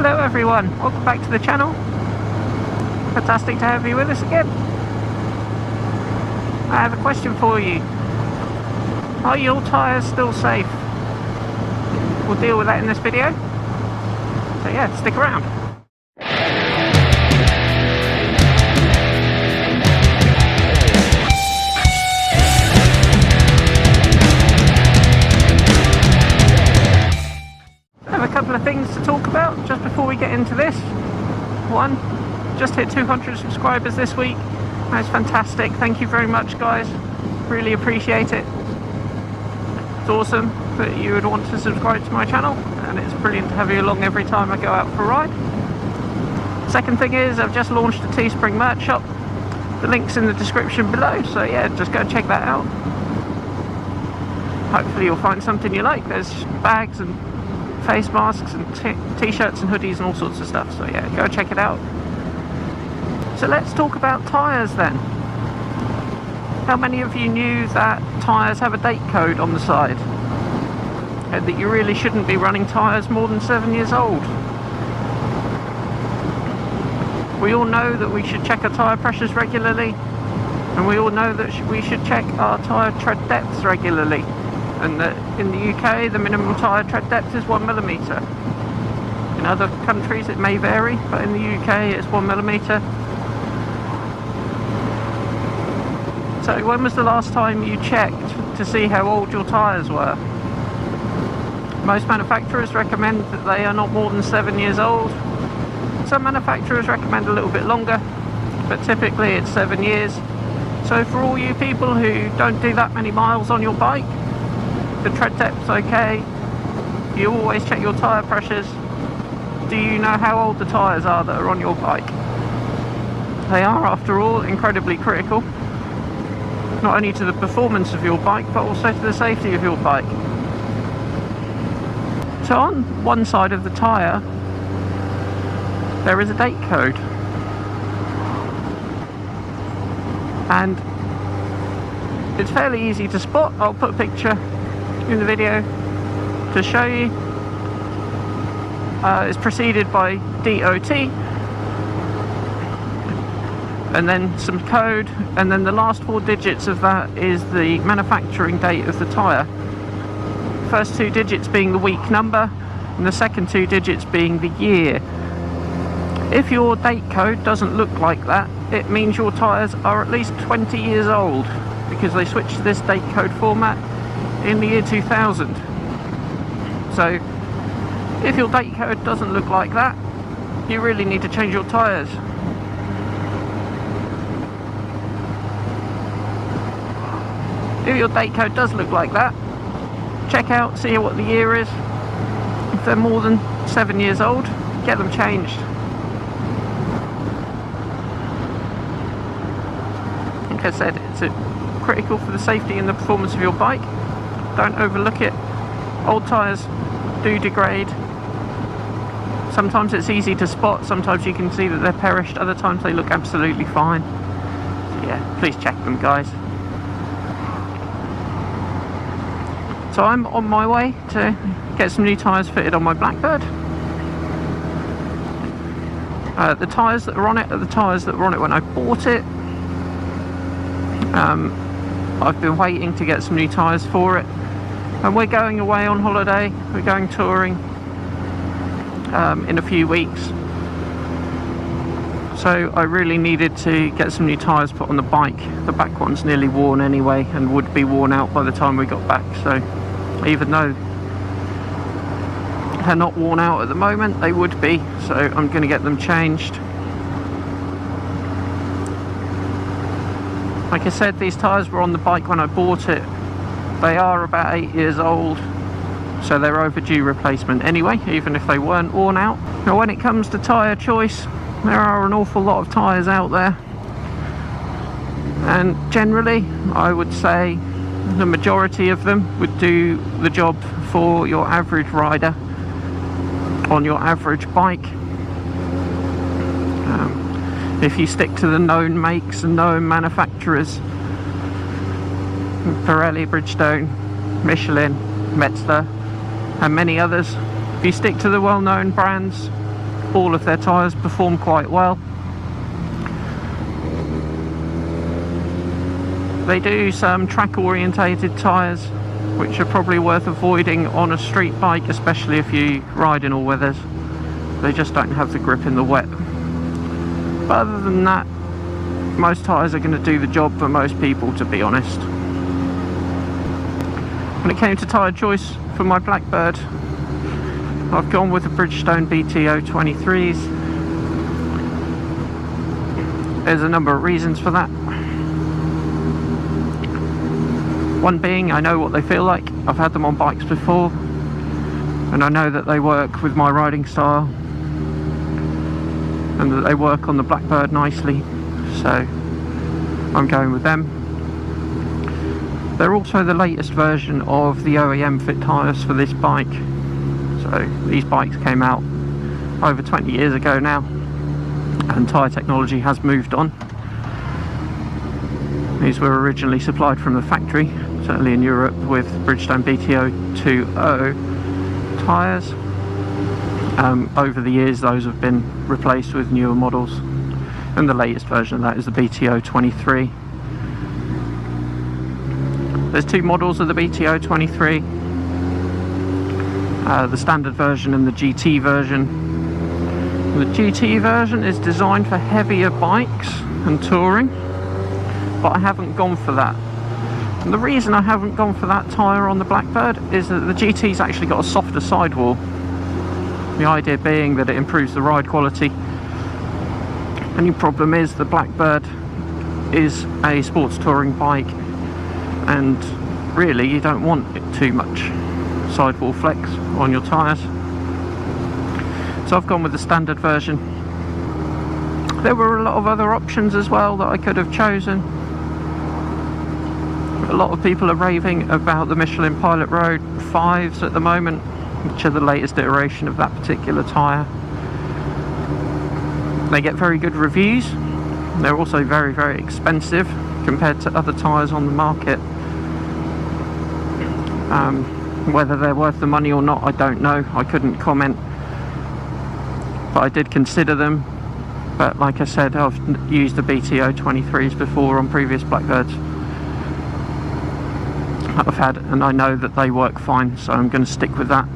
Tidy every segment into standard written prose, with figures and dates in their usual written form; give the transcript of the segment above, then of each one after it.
Hello everyone, welcome back to the channel. Fantastic to have you with us again. I have a question for you. Are your tyres still safe? We'll deal with that in this video. So yeah, stick around. Couple of things to talk about just before we get into this. One, just hit 200 subscribers this week. That's fantastic. Thank you very much, guys. Really appreciate it. It's awesome that you would want to subscribe to my channel, and it's brilliant to have you along every time I go out for a ride. Second thing is, I've just launched a Teespring merch shop. The link's in the description below, so yeah, just go and check that out. Hopefully you'll find something you like. There's bags and face masks and t-shirts and hoodies and all sorts of stuff, so yeah, go check it out. So let's talk about tyres then. How many of you knew that tyres have a date code on the side, and that you really shouldn't be running tyres more than 7 years old? We all know that we should check our tyre pressures regularly, and we all know that we should check our tyre tread depths regularly. And that in the UK the minimum tyre tread depth is 1mm. In other countries it may vary, but in the UK it's 1mm. So when was the last time you checked to see how old your tyres were? Most manufacturers recommend that they are not more than 7 years old. Some manufacturers recommend a little bit longer, but typically it's 7 years. So for all you people who don't do that many miles on your bike, the tread depth's okay, you always check your tyre pressures. Do you know how old the tyres are that are on your bike? They are, after all, incredibly critical, not only to the performance of your bike, but also to the safety of your bike. So on one side of the tyre, there is a date code. And it's fairly easy to spot. I'll put a picture in the video to show you. It's preceded by DOT and then some code, and then the last 4 digits of that is the manufacturing date of the tyre. First 2 digits being the week number and the second 2 digits being the year. If your date code doesn't look like that, it means your tyres are at least 20 years old, because they switched to this date code format in the year 2000. So if your date code doesn't look like that, you really need to change your tyres. If your date code does look like that, check out, see what the year is. If they're more than 7 years old, get them changed. Like I said, it's critical for the safety and the performance of your bike. Don't overlook it. Old tyres do degrade. Sometimes it's easy to spot, sometimes you can see that they're perished, other times they look absolutely fine. So yeah, please check them, guys. So I'm on my way to get some new tyres fitted on my Blackbird. The tyres that are on it are the tyres that were on it when I bought it. I've been waiting to get some new tyres for it, and we're going away on holiday. We're going touring in a few weeks, so I really needed to get some new tyres put on the bike. The back one's nearly worn anyway and would be worn out by the time we got back, so even though they're not worn out at the moment, they would be, so I'm going to get them changed. Like I said, these tyres were on the bike when I bought it. They are about 8 years old, so they're overdue replacement anyway, even if they weren't worn out. Now when it comes to tyre choice, there are an awful lot of tyres out there, and generally I would say the majority of them would do the job for your average rider on your average bike. If you stick to the known makes and known manufacturers, Pirelli, Bridgestone, Michelin, Metzler and many others, if you stick to the well-known brands, all of their tyres perform quite well. They do some track orientated tyres, which are probably worth avoiding on a street bike, especially if you ride in all weathers. They just don't have the grip in the wet. But other than that, most tyres are going to do the job for most people, to be honest. When it came to tyre choice for my Blackbird, I've gone with the Bridgestone BT023s. There's a number of reasons for that. One being, I know what they feel like. I've had them on bikes before, and I know that they work with my riding style, and that they work on the Blackbird nicely, so I'm going with them. They're also the latest version of the OEM fit tyres for this bike. So these bikes came out over 20 years ago now, and tyre technology has moved on. These were originally supplied from the factory, certainly in Europe, with Bridgestone BT023 tyres. Over the years those have been replaced with newer models, and the latest version of that is the BT023. There's two models of the BT023, the standard version and the GT version. The GT version is designed for heavier bikes and touring, but I haven't gone for that. And the reason I haven't gone for that tyre on the Blackbird is that the GT's actually got a softer sidewall. The idea being that it improves the ride quality. Only problem is the Blackbird is a sports touring bike, and really you don't want it too much sidewall flex on your tyres. So I've gone with the standard version. There were a lot of other options as well that I could have chosen. A lot of people are raving about the Michelin Pilot Road 5s at the moment, which are the latest iteration of that particular tyre. They get very good reviews. They're also very, very expensive compared to other tyres on the market. Whether they're worth the money or not, I don't know. I couldn't comment. But I did consider them. But like I said, I've used the BT023s before on previous Blackbirds that I've had, and I know that they work fine, so I'm going to stick with that.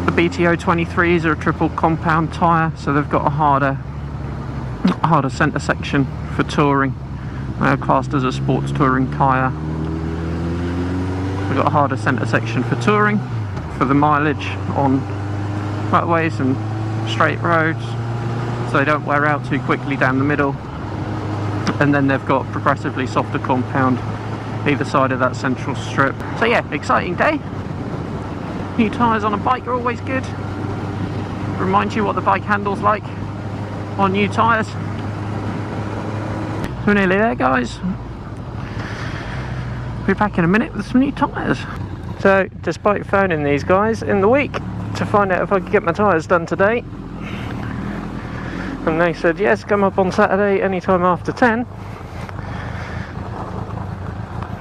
The BT023s are a triple compound tyre, so they've got a harder centre section for touring. They're classed as a sports touring tyre. They've got a harder centre section for touring, for the mileage on motorways and straight roads, so they don't wear out too quickly down the middle. And then they've got progressively softer compound either side of that central strip. So yeah, exciting day. New tyres on a bike are always good. Remind you what the bike handles like on new tyres. We're nearly there, guys. Be back in a minute with some new tyres. So, despite phoning these guys in the week to find out if I could get my tyres done today, and they said yes, come up on Saturday anytime after 10,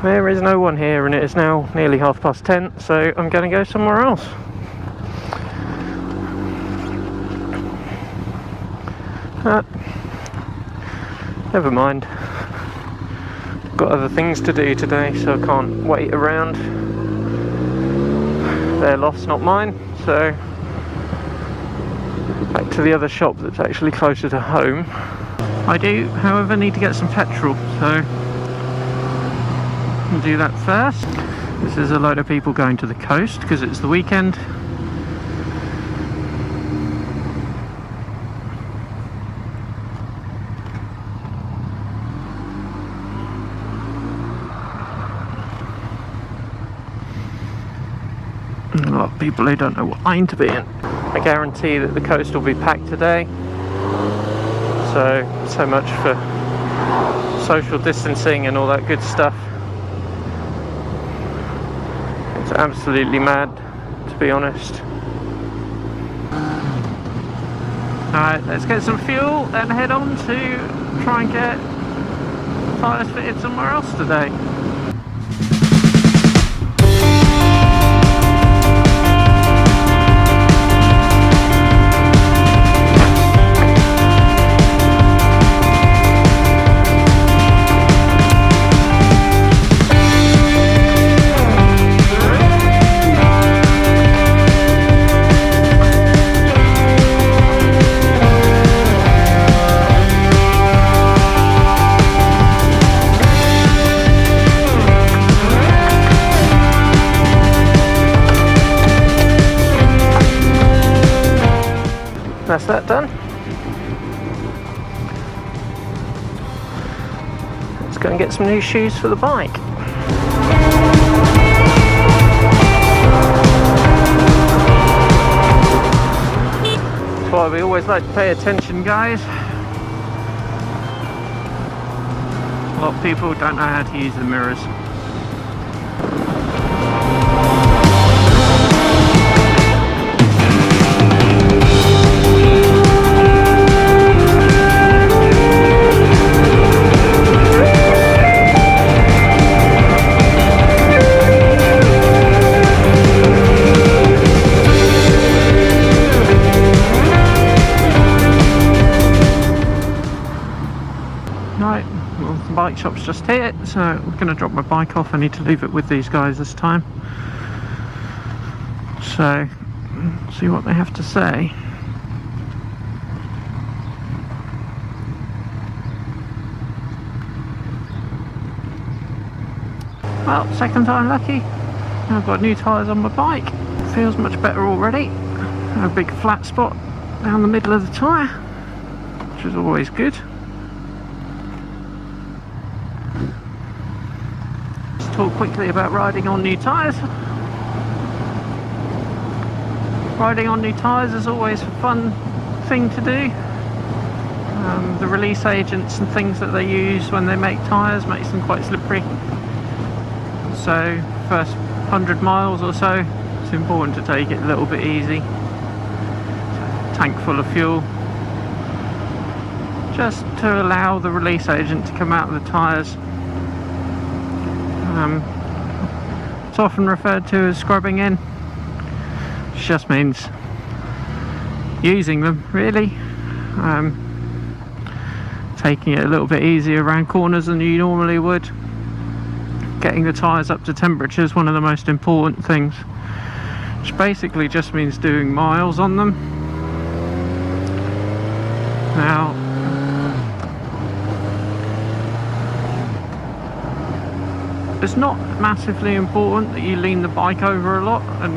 there is no one here, and it is now nearly 10:30, so I'm going to go somewhere else. Never mind. Got other things to do today, so I can't wait around. Their loss, not mine, so back to the other shop that's actually closer to home. I do, however, need to get some petrol, so I'll do that first. This is a load of people going to the coast because it's the weekend. And a lot of people who don't know what lane to be in. I guarantee that the coast will be packed today. So much for social distancing and all that good stuff. It's absolutely mad, to be honest. Alright, let's get some fuel and head on to try and get tyres fitted somewhere else today. that's that done. Let's go and get some new shoes for the bike. That's why we always like to pay attention, guys. A lot of people don't know how to use the mirrors. Right, well, the bike shop's just here, so I'm going to drop my bike off. I need to leave it with these guys this time. So, see what they have to say. Well, second time lucky. I've got new tyres on my bike. Feels much better already. A big flat spot down the middle of the tyre, which is always good. Let's talk quickly about riding on new tyres. Riding on new tyres is always a fun thing to do. The release agents and things that they use when they make tyres makes them quite slippery. So first 100 miles or so, it's important to take it a little bit easy. Tank full of fuel, just to allow the release agent to come out of the tyres. It's often referred to as scrubbing in, which just means using them really, taking it a little bit easier around corners than you normally would. Getting the tyres up to temperature is one of the most important things, which basically just means doing miles on them. Now, it's not massively important that you lean the bike over a lot and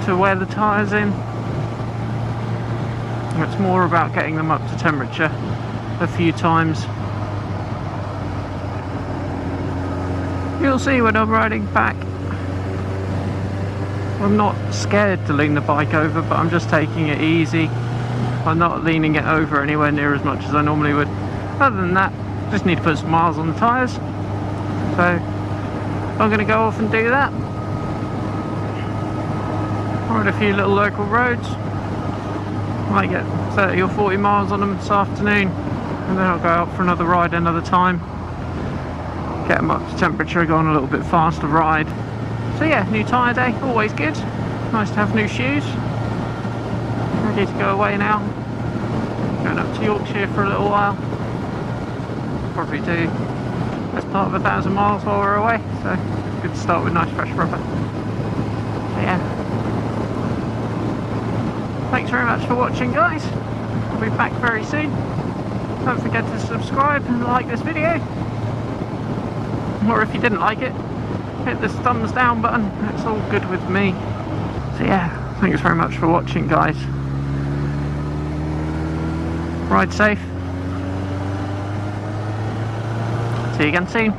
to wear the tyres in. It's more about getting them up to temperature a few times. You'll see when I'm riding back, I'm not scared to lean the bike over, but I'm just taking it easy. I'm not leaning it over anywhere near as much as I normally would. Other than that, just need to put some miles on the tyres. So I'm going to go off and do that. Ride a few little local roads. Might get 30 or 40 miles on them this afternoon, and then I'll go out for another ride another time. Get them up to temperature, go on a little bit faster ride. So yeah, new tyre day, always good. Nice to have new shoes. Ready to go away now. Going up to Yorkshire for a little while. Probably do best part of 1,000 miles while we're away. So good to start with nice fresh rubber. So yeah. Thanks very much for watching, guys. I'll be back very soon. Don't forget to subscribe and like this video. Or if you didn't like it, hit this thumbs down button. It's all good with me. So yeah, thanks very much for watching, guys. Ride safe. See you again soon.